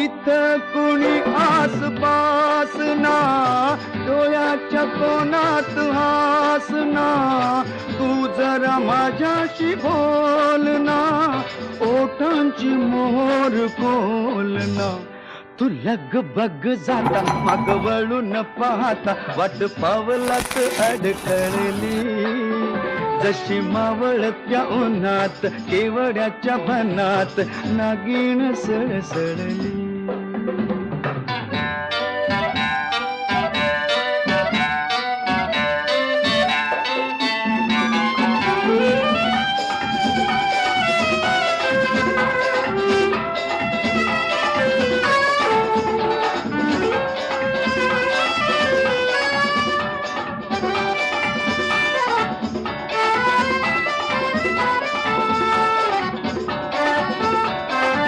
इथं कुणी आसपास ना, डोळ्याच्या कोणात हास ना, तू जरा माझ्याशी बोल ना, ओठांची मोहर खोल ना. तू लगबग जाता माग वळून पाहता, वाट पावलात अडखळली. जशी मावळत्या उन्हात केवड्याच्या बनात नागिण सळसळली.